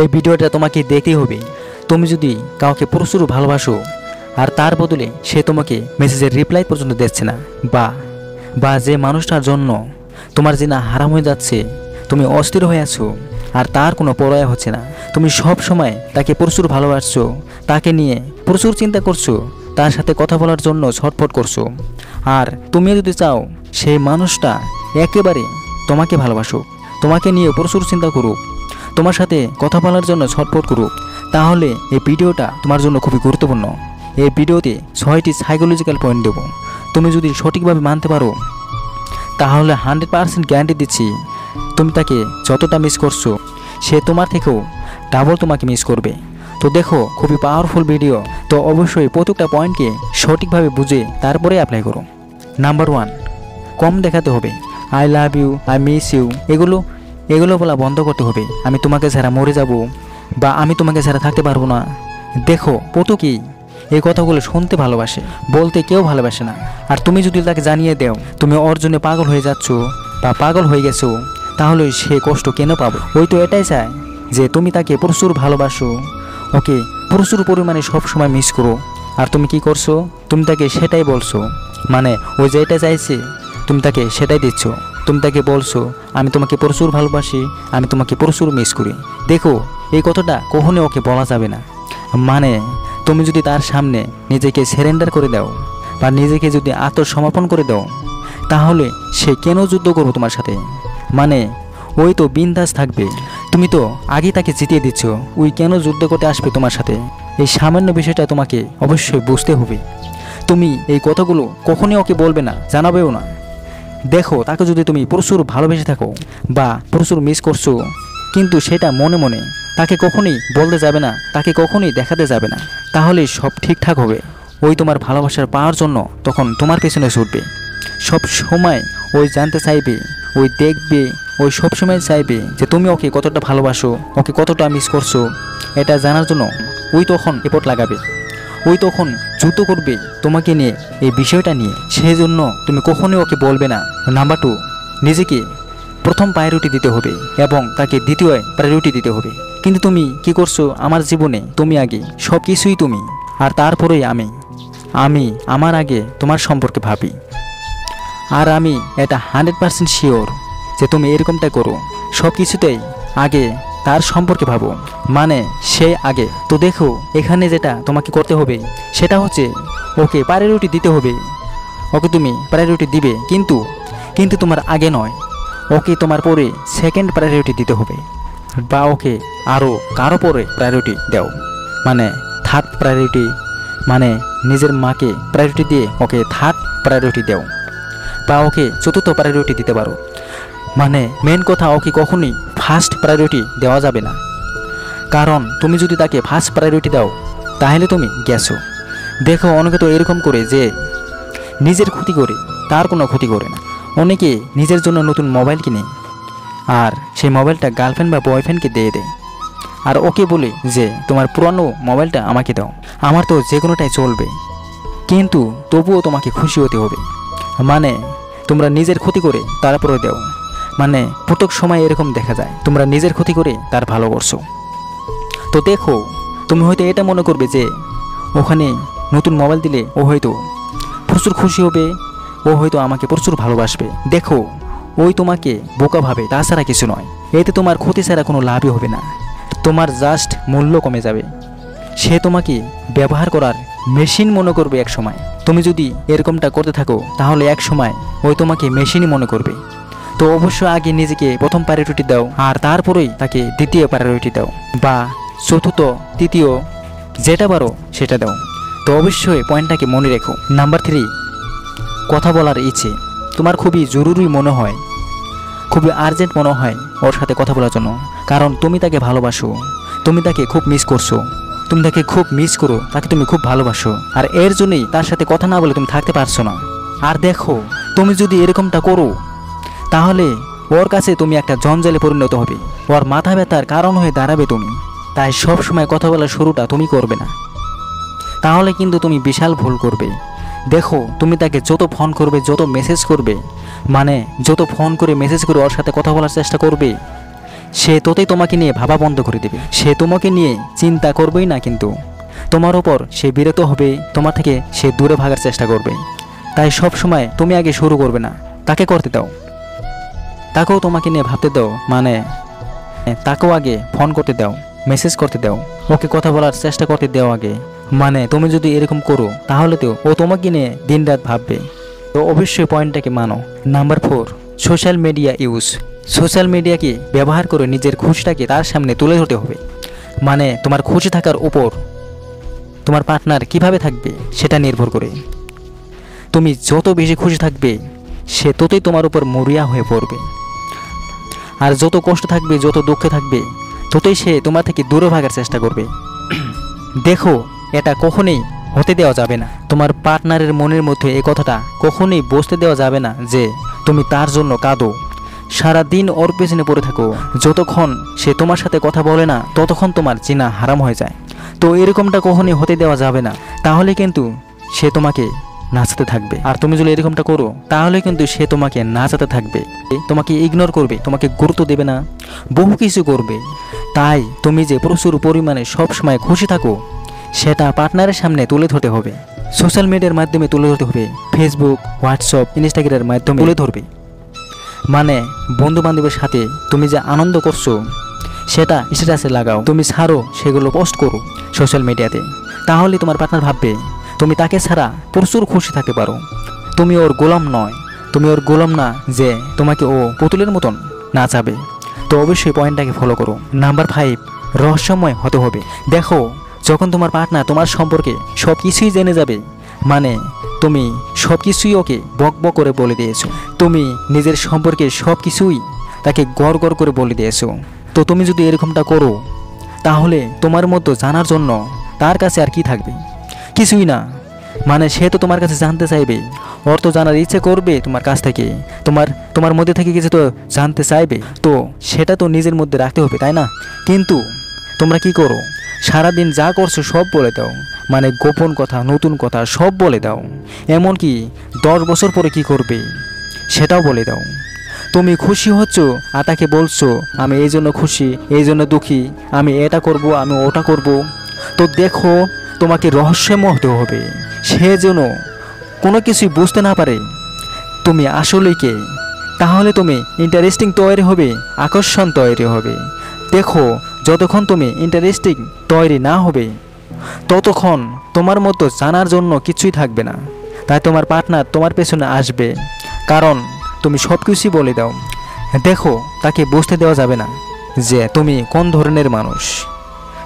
এই ভিডিওটা তোমাকে দেখতেই হবে। তুমি যদি কাউকে প্রচুর ভালোবাসো আর তার বদলে সে তোমাকে মেসেজের রিপ্লাই পর্যন্ত দিচ্ছে না, বা যে মানুষটার জন্য তোমার জিনা হারাম হয়ে যাচ্ছে, তুমি অস্থির হয়ে আছো আর তার কোনো পরোয়া হচ্ছে না, তুমি সব সময় তাকে প্রচুর ভালোবাসছো, তাকে নিয়ে প্রচুর চিন্তা করছো, তার সাথে কথা বলার জন্য ছটফট করছো, আর তুমি যদি চাও সেই মানুষটা একেবারে তোমাকে ভালোবাসো, তোমাকে নিয়ে প্রচুর চিন্তা করুক, তোমার সাথে কথা বলার জন্য ছটফট করুক, তাহলে এই ভিডিওটা তোমার জন্য খুবই গুরুত্বপূর্ণ। এই ভিডিওতে 6টি সাইকোলজিক্যাল পয়েন্ট দেব। তুমি যদি সঠিকভাবে মানতে পারো তাহলে 100% গ্যারান্টি দিচ্ছি তুমি তাকে যতটা মিস করছো সে তোমার থেকেও ডাবল তোমাকে মিস করবে। তো দেখো, খুবই পাওয়ারফুল ভিডিও, তো অবশ্যই প্রত্যেকটা পয়েন্টকে সঠিকভাবে বুঝে তারপরে অ্যাপ্লাই করো। নাম্বার 1, কম দেখাতে হবে। I love you, I miss you, এগুলো বলা বন্ধ করতে হবে। আমি তোমাকে ছাড়া মরে যাব, বা আমি তোমাকে ছাড়া থাকতে পারবো না। দেখো, প্রত্যেকেই এই কথাগুলো শুনতে ভালোবাসে, বলতে কেউ ভালোবাসে না। আর তুমি যদি তাকে জানিয়ে দাও তুমি ওর জন্য পাগল হয়ে যাচ্ছ বা পাগল হয়ে গেছো, তাহলে সে কষ্ট কেন পাবে? ওই তো এটাই চায় যে তুমি তাকে প্রচুর ভালোবাসো, ওকে প্রচুর পরিমাণে সবসময় মিস করো। আর তুমি কি করছো? তুমি তাকে সেটাই বলছো, মানে ওই যেটা চাইছে তুমি তাকে সেটাই দিচ্ছ। তুমি তাকে বলছো আমি তোমাকে প্রচুর ভালোবাসি, আমি তোমাকে প্রচুর মিস করি। দেখো, এই কথাটা কখনোই ওকে বলা যাবে না। মানে তুমি যদি তার সামনে নিজেকে সারেন্ডার করে দাও বা নিজেকে যদি আত্মসমর্পণ করে দাও, তাহলে সে কেন যুদ্ধ করবে তোমার সাথে? মানে ওই তো বিন্দাস থাকবে। তুমি তো আগেই তাকে জিতিয়ে দিচ্ছ, ওই কেন যুদ্ধ করতে আসবে তোমার সাথে? এই সামান্য বিষয়টা তোমাকে অবশ্যই বুঝতে হবে। তুমি এই কথাগুলো কখনোই ওকে বলবে না, জানাবেও না। দেখো, তাকে যদি তুমি প্রচুর ভালোবেসে থাকো বা প্রচুর মিস করছো, কিন্তু সেটা মনে মনে তাকে কখনোই বলতে যাবে না, তাকে কখনোই দেখাতে যাবে না, তাহলে সব ঠিকঠাক হবে। ওই তোমার ভালোবাসার পাওয়ার জন্য তখন তোমার পেছনে ছুটবে, সব সময় ওই জানতে চাইবে, ওই দেখবে, ওই সব সময় চাইবে যে তুমি ওকে কতটা ভালোবাসো, ওকে কতটা মিস করছো। এটা জানার জন্য ওই তখন এফোর্ট লাগাবে, ওই তখন যুদ্ধ করবে তোমাকে নিয়ে, এই বিষয়টা নিয়ে। সেই জন্য তুমি কখনোই ওকে বলবে না। নাম্বার 2, নিজেকে প্রথম প্রায়োরিটি দিতে হবে এবং তাকে দ্বিতীয় প্রায়োরিটি দিতে হবে। কিন্তু তুমি কি করছো? আমার জীবনে তুমি আগে, সব কিছুই তুমি, আর তারপরেই আমি আমার আগে তোমার সম্পর্কে ভাবি। আর আমি এটা 100% শিওর যে তুমি এরকমটা করো, সব কিছুতেই আগে তার সম্পর্কে ভাবো, মানে সে আগে। তো দেখো, এখানে যেটা তোমাকে করতে হবে সেটা হচ্ছে ওকে প্রায়োরিটি দিতে হবে। ওকে তুমি প্রায়োরিটি দিবে, কিন্তু তোমার আগে নয়, ওকে তোমার পরে সেকেন্ড প্রায়োরিটি দিতে হবে, বা ওকে আরও কারো পরে প্রায়োরিটি দাও, মানে থার্ড প্রায়োরিটি, মানে নিজের মাকে প্রায়োরিটি দিয়ে ওকে থার্ড প্রায়োরিটি দাও, বা ওকে চতুর্থ প্রায়োরিটি দিতে পারো। মানে মেন কথা, ওকে কখনোই ফার্স্ট প্রায়োরিটি দেওয়া যাবে না, কারণ তুমি যদি তাকে ফার্স্ট প্রায়োরিটি দাও তাহলে তুমি গেছো। দেখো, অনেকে তো এরকম করে যে নিজের ক্ষতি করে তার কোনো ক্ষতি করে না। অনেকে নিজের জন্য নতুন মোবাইল কিনে আর সেই মোবাইলটা গার্লফ্রেন্ড বা বয়ফ্রেন্ডকে দিয়ে দেয়, আর ওকে বলে যে তোমার পুরানো মোবাইলটা আমাকে দাও, আমার তো যে কোনোটাই চলবে, কিন্তু তবুও তোমাকে খুশি হতে হবে। মানে তোমরা নিজের ক্ষতি করে তারপরে দাও, মানে প্রত্যেক সময় এরকম দেখা যায় তোমরা নিজের ক্ষতি করে তার ভালো করছো। তো দেখো, তুমি হয়তো এটা মনে করবে যে ওখানে নতুন মোবাইল দিলে ও হয়তো প্রচুর খুশি হবে, ও হয়তো আমাকে প্রচুর ভালোবাসবে। দেখো, ওই তোমাকে বোকা ভাবে, তাছাড়া কিছু নয়। এতে তোমার ক্ষতি ছাড়া কোনো লাভই হবে না, তোমার জাস্ট মূল্য কমে যাবে। সে তোমাকে ব্যবহার করার মেশিন মনে করবে এক সময়। তুমি যদি এরকমটা করতে থাকো তাহলে এক সময় ওই তোমাকে মেশিনই মনে করবে। তো অবশ্যই আগে নিজেকে প্রথম প্রায়োরিটি দাও, আর তারপরেই তাকে দ্বিতীয় প্রায়োরিটি দাও, বা চতুর্থ, তৃতীয়, যেটা পারো সেটা দাও। তো অবশ্যই পয়েন্টটাকে মনে রেখো। নাম্বার 3, কথা বলার ইচ্ছে। তোমার খুবই জরুরি মনে হয়, খুবই আর্জেন্ট মনে হয় ওর সাথে কথা বলার জন্য, কারণ তুমি তাকে ভালোবাসো, তুমি তাকে খুব মিস করছো, তুমি তাকে খুব মিস করো, তাকে তুমি খুব ভালোবাসো, আর এর জন্যই তার সাথে কথা না বলে তুমি থাকতে পারছো না। আর দেখো, তুমি যদি এরকমটা করো তাহলে ওর কাছে তুমি একটা জঞ্জালে পরিণত হবে, ওর মাথা ব্যথার কারণ হয়ে দাঁড়াবে তুমি। তাই সব সময় কথা বলার শুরুটা তুমি করবে না, তাহলে কিন্তু তুমি বিশাল ভুল করবে। দেখো, তুমি তাকে যত ফোন করবে, যত মেসেজ করবে, মানে যত ফোন করে মেসেজ করে ওর সাথে কথা বলার চেষ্টা করবে, সে ততই তোমাকে নিয়ে ভাবা বন্ধ করে দেবে। সে তোমাকে নিয়ে চিন্তা করবেই না, কিন্তু তোমার ওপর সে বিরত হবে, তোমার থেকে সে দূরে ভাগার চেষ্টা করবে। তাই সব সময় তুমি আগে শুরু করবে না, তাকে করতে দাও। তাকেও তোমাকে নিয়ে ভাবতে দাও, মানে তাকেও আগে ফোন করতে দাও, মেসেজ করতে দাও, ওকে কথা বলার চেষ্টা করতে দাও আগে। মানে তুমি যদি এরকম করো তাহলে তো ও তোমাকে নিয়ে দিনরাত ভাববে। তো অবশ্যই পয়েন্টটাকে মানো। Number 4, social media use. Social মিডিয়াকে ব্যবহার করে নিজের খুশিটাকে তার সামনে তুলে ধরতে হবে। মানে তোমার খুশি থাকার উপর তোমার পার্টনার কিভাবে থাকবে সেটা নির্ভর করে। তুমি যত বেশি খুশি থাকবে সে ততই তোমার উপর মরিয়া হয়ে পড়বে, আর যত কষ্ট থাকবে, যত দুঃখে থাকবে, ততই সে তোমার থেকে দূরে ভাগার চেষ্টা করবে। দেখো, এটা কখনোই হতে দেওয়া যাবে না। তোমার পার্টনারের মনের মধ্যে এই কথাটা কখনোই বসতে দেওয়া যাবে না যে তুমি তার জন্য কাঁদো, সারা দিন ওর পেছনে পড়ে থাকো। যতক্ষণ সে তোমার সাথে কথা বলে না ততক্ষণ তোমার চেনা হারাম হয়ে যায়। তো এরকমটা কখনোই হতে দেওয়া যাবে না। তাহলে কিন্তু সে তোমাকে নাচাতে থাকবে। আর তুমি যদি এরকমটা করো তাহলে কিন্তু সে তোমাকে নাচাতে থাকবে, তোমাকে ইগনোর করবে, তোমাকে গুরুত্ব দেবে না, বহু কিছু করবে। তাই তুমি যে প্রচুর পরিমাণে সবসময় খুশি থাকো সেটা পার্টনারের সামনে তুলে ধরতে হবে। সোশ্যাল মিডিয়ার মাধ্যমে তুলে ধরতে হবে, ফেসবুক, হোয়াটসঅ্যাপ, ইনস্টাগ্রামের মাধ্যমে তুলে ধরবে। মানে বন্ধু বান্ধবের সাথে তুমি যে আনন্দ করছো সেটা স্ট্যাটাসে লাগাও, তুমি ছাড়ো, সেগুলো পোস্ট করো সোশ্যাল মিডিয়াতে। তাহলে তোমার পার্টনার ভাববে তুমি তাকে ছাড়া প্রচুর খুশি থাকতে পারো। তুমি ওর গোলাম নয়, তুমি ওর গোলাম না যে তোমাকে ও পুতুলের মতন নাচাবে। তো অবশ্যই পয়েন্টটাকে ফলো করো। নাম্বার 5, রহস্যময় হতে হবে। দেখো, যখন তোমার পার্টনার তোমার সম্পর্কে সব কিছুই জেনে যাবে, মানে তুমি সব কিছুই ওকে বক বক করে বলে দিয়েছো, তুমি নিজের সম্পর্কে সব কিছুই তাকে গড় গড় করে বলে দিয়েছো। তো তুমি যদি এরকমটা করো তাহলে তোমার মতো জানার জন্য তার কাছে আর কি থাকবে? কিছুই না। মানে সে তো তোমার কাছে জানতে চাইবে, ওর তো জানার ইচ্ছে করবে তোমার কাছ থেকে, তোমার মধ্যে থেকে কিছু তো জানতে চাইবে। তো সেটা তো নিজের মধ্যে রাখতে হবে, তাই না? কিন্তু তোমরা কি করো, সারাদিন যা করছো সব বলে দাও, মানে গোপন কথা, নতুন কথা সব বলে দাও। এমনকি 10 বছর পরে কি করবে সেটাও বলে দাও। তুমি খুশি হচ্ছ আর তাকে বলছো আমি এই জন্য খুশি, এই জন্য দুঃখী, আমি এটা করব, আমি ওটা করব। তো দেখো, তোমাকে রহস্যময় হতে হবে, সে যেন কোনো কিছুই বুঝতে না পারে তুমি আসলেই কে। তাহলে তুমি ইন্টারেস্টিং তৈরি হবে, আকর্ষণ তৈরি হবে। দেখো, যতক্ষণ তুমি ইন্টারেস্টিং তৈরি না হবে ততক্ষণ তোমার মতো জানার জন্য কিছুই থাকবে না। তাই তোমার পার্টনার তোমার পেছনে আসবে, কারণ তুমি সব কিছুই বলে দাও। দেখো, তাকে বুঝতে দেওয়া যাবে না যে তুমি কোন ধরনের মানুষ,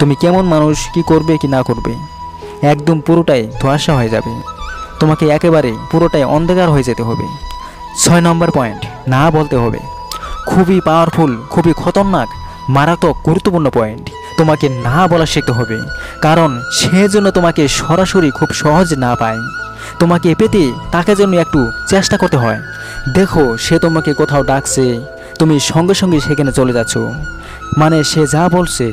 তুমি কেমন মানুষ, কি করবে কি না করবে। একদম পুরোটাই ধোঁয়াশা হয়ে যাবে, তোমাকে একেবারে পুরোটাই অন্ধকার হয়ে যেতে হবে। 6 নম্বর পয়েন্ট, না বলতে হবে। খুবই পাওয়ারফুল, খুবই খতরনাক, মারাত্মক গুরুত্বপূর্ণ পয়েন্ট। তোমাকে না বলা শিখতে হবে, কারণ সে জন্য তোমাকে সরাসরি খুব সহজ না পায়। তোমাকে পেতে তাকে জন্য একটু চেষ্টা করতে হয়। দেখো, সে তোমাকে কোথাও ডাকছে, তুমি সঙ্গে সঙ্গে সেখানে চলে যাচ্ছ, মানে সে যা বলছে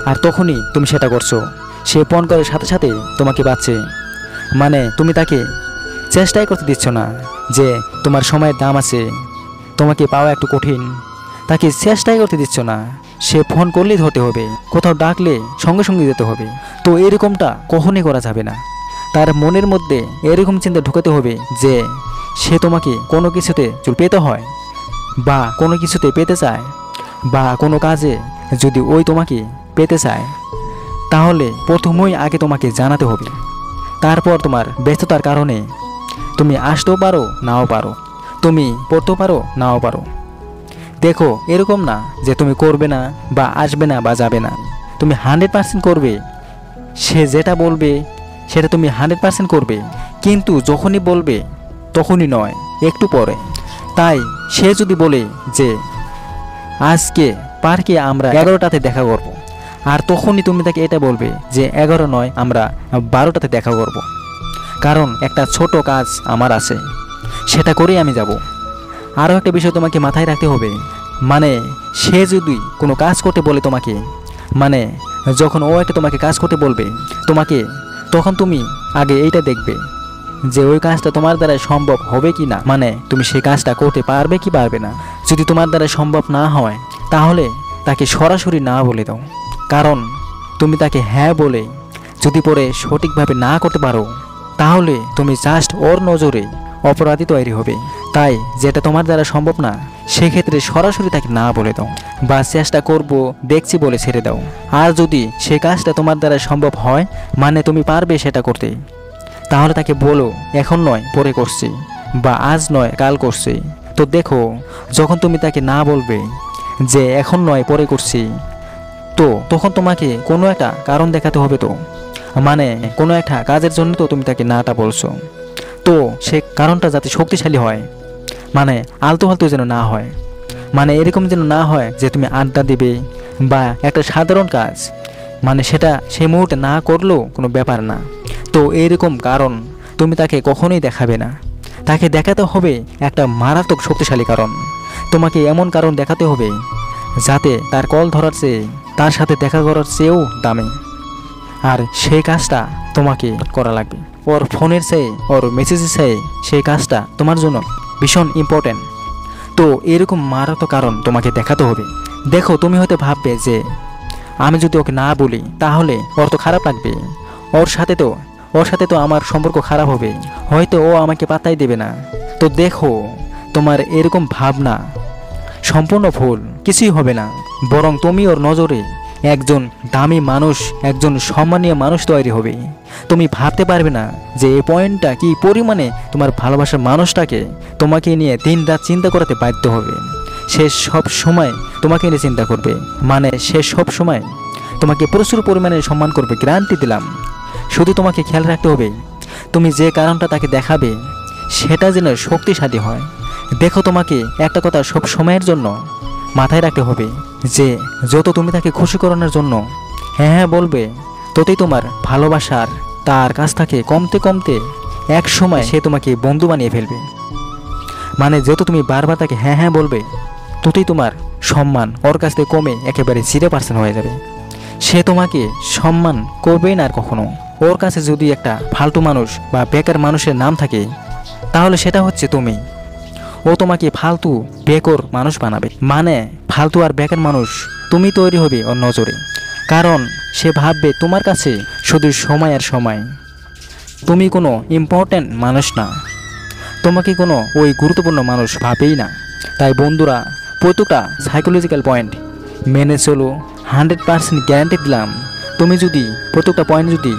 আর তখনই তুমি সেটা করছো। সে ফোন করার সাথে সাথে তোমাকে বাঁচছে, মানে তুমি তাকে চেষ্টাই করতে দিচ্ছ না যে তোমার সময়ের দাম আছে, তোমাকে পাওয়া একটু কঠিন, তাকে চেষ্টাই করতে দিচ্ছ না। সে ফোন করলেই ধরতে হবে, কোথাও ডাকলে সঙ্গে সঙ্গে যেতে হবে। তো এরকমটা কখনই করা যাবে না। তার মনের মধ্যে এরকম চিন্তা ঢুকাতে হবে যে সে তোমাকে কোনো কিছুতে পেতে হয় বা কোনো কিছুতে পেতে চায়, বা কোনো কাজে যদি ওই তোমাকে পেতে চায় তাহলে প্রথমেই আগে তোমাকে জানাতে হবে। তারপর তোমার ব্যস্ততার কারণে তুমি আসতেও পারো, নাও পারো, তুমি পড়তেও পারো, নাও পারো। দেখো, এরকম না যে তুমি করবে না বা আসবে না বা যাবে না, তুমি 100% করবে। সে যেটা বলবে সেটা তুমি 100% করবে, কিন্তু যখনই বলবে তখনই নয়, একটু পরে। তাই সে যদি বলে যে আজকে পার্কে আমরা 11টাতে দেখা করব, আর তখনই তুমি তাকে এটা বলবে যে 11 নয়, আমরা 12টাতে দেখা করব, কারণ একটা ছোট কাজ আমার আছে, সেটা করেই আমি যাব। আরও একটা বিষয় তোমাকে মাথায় রাখতে হবে, মানে সে যদি কোনো কাজ করতে বলে তোমাকে, মানে যখন ও একটা তোমাকে কাজ করতে বলবে তোমাকে, তখন তুমি আগে এইটা দেখবে যে ওই কাজটা তোমার দ্বারা সম্ভব হবে কি না, মানে তুমি সেই কাজটা করতে পারবে কি পারবে না। যদি তোমার দ্বারা সম্ভব না হয় তাহলে তাকে সরাসরি না বলে দাও। কারণ তুমি তাকে হ্যাঁ বলে যদি পরে সঠিকভাবে না করতে পারো, তাহলে তুমি জাস্ট ওর নজরে অপরাধী তৈরি হবে। তাই যেটা তোমার দ্বারা সম্ভব না, সেক্ষেত্রে সরাসরি তাকে না বলে দাও, বা চেষ্টা করব দেখছি বলে ছেড়ে দাও। আর যদি সে কাজটা তোমার দ্বারা সম্ভব হয়, মানে তুমি পারবে সেটা করতে, তাহলে তাকে বলো এখন নয় পরে করছি, বা আজ নয় কাল করছি। তো দেখো, যখন তুমি তাকে না বলবে যে এখন নয় পরে করছি, তো তখন তোমাকে কোনো একটা কারণ দেখাতে হবে। তো মানে কোনো একটা কাজের জন্য তো তুমি তাকে নাটা বলছো, তো সে কারণটা যাতে শক্তিশালী হয়, মানে আলতু ফালতু যেন না হয়, মানে এরকম যেন না হয় যে তুমি আড্ডা দেবে বা একটা সাধারণ কাজ, মানে সেটা সেই মুহূর্তে না করলেও কোনো ব্যাপার না। তো এইরকম কারণ তুমি তাকে কখনোই দেখাবে না। তাকে দেখাতে হবে একটা মারাত্মক শক্তিশালী কারণ। তোমাকে এমন কারণ দেখাতে হবে যাতে তার কল ধরার চেয়ে তার সাথে দেখা করার চেয়েও দামি। আর সেই কাজটা তোমাকে করা লাগবে। ওর ফোনের চেয়ে, ওর মেসেজের চেয়ে সেই কাজটা তোমার জন্য ভীষণ ইম্পর্টেন্ট। তো এরকম মারাত্মক কারণ তোমাকে দেখাতে হবে। দেখো, তুমি হয়তো ভাববে যে আমি যদি ওকে না বলি তাহলে ওর তো খারাপ লাগবে, ওর সাথে তো আমার সম্পর্ক খারাপ হবে, হয়তো ও আমাকে পাত্তাই দেবে না। তো দেখো, তোমার এরকম ভাবনা সম্পূর্ণ ভুল। কিছুই হবে না, বরং তুমি ওর নজরে একজন দামি মানুষ, একজন সম্মানীয় মানুষ তৈরি হবে। তুমি ভাবতে পারবে না যে এই পয়েন্টটা কি পরিমাণে তোমার ভালোবাসার মানুষটাকে তোমাকে নিয়ে দিন রাত চিন্তা করতে বাধ্য হবে। সে সব সময় তোমাকে নিয়ে চিন্তা করবে, মানে সে সব সময় তোমাকে প্রচুর পরিমাণে সম্মান করবে, গ্যারান্টি দিলাম। শুধু তোমাকে খেয়াল রাখতে হবে তুমি যে কারণটা তাকে দেখাবে সেটা যেন শক্তিশালী হয়। দেখো, তোমাকে একটা কথা সব সময়ের জন্য মাথায় রাখতে হবে যে যত তুমি তাকে খুশি করানোর জন্য হ্যাঁ হ্যাঁ বলবে, ততই তোমার ভালোবাসার তার কাছ থেকে কমতে কমতে এক সময় সে তোমাকে বন্ধু বানিয়ে ফেলবে। মানে যত তুমি বারবার তাকে হ্যাঁ হ্যাঁ বলবে, ততই তোমার সম্মান ওর কাছ থেকে কমে একেবারে 0% হয়ে যাবে। সে তোমাকে সম্মান করবেই না আর কখনো। ওর কাছে যদি একটা ফালতু মানুষ বা বেকার মানুষের নাম থাকে, তাহলে সেটা হচ্ছে তুমি। ও তোমাকে ফালতু বেকার মানুষ বানাবে, মানে ফালতু আর বেকার মানুষ তুমি তৈরি হবে ওর নজরে। কারণ সে ভাববে তোমার কাছে শুধু সময় আর সময়, তুমি কোনো ইম্পর্ট্যান্ট মানুষ না, তোমাকে কোনো ওই গুরুত্বপূর্ণ মানুষ ভাবেই না। তাই বন্ধুরা, প্রত্যেকটা সাইকোলজিক্যাল পয়েন্ট মেনে চলো, 100% গ্যারান্টি দিলাম। তুমি যদি প্রত্যেকটা পয়েন্ট যদি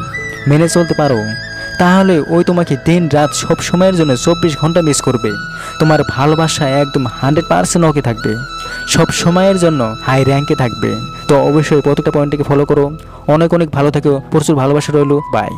মেনে চলতে পারো, তাহলে ওই তোমাকে দিন রাত সব সময়ের জন্য 24 ঘন্টা মিস করবে। তোমার ভালোবাসা একদম 100% ওকে থাকবে, সব সময়ের জন্য হাই র্যাঙ্কে থাকবে। তো অবশ্যই প্রত্যেকটা পয়েন্টকে ফলো করো। অনেক অনেক ভালো থেকো, প্রচুর ভালোবাসা রইলো। বাই।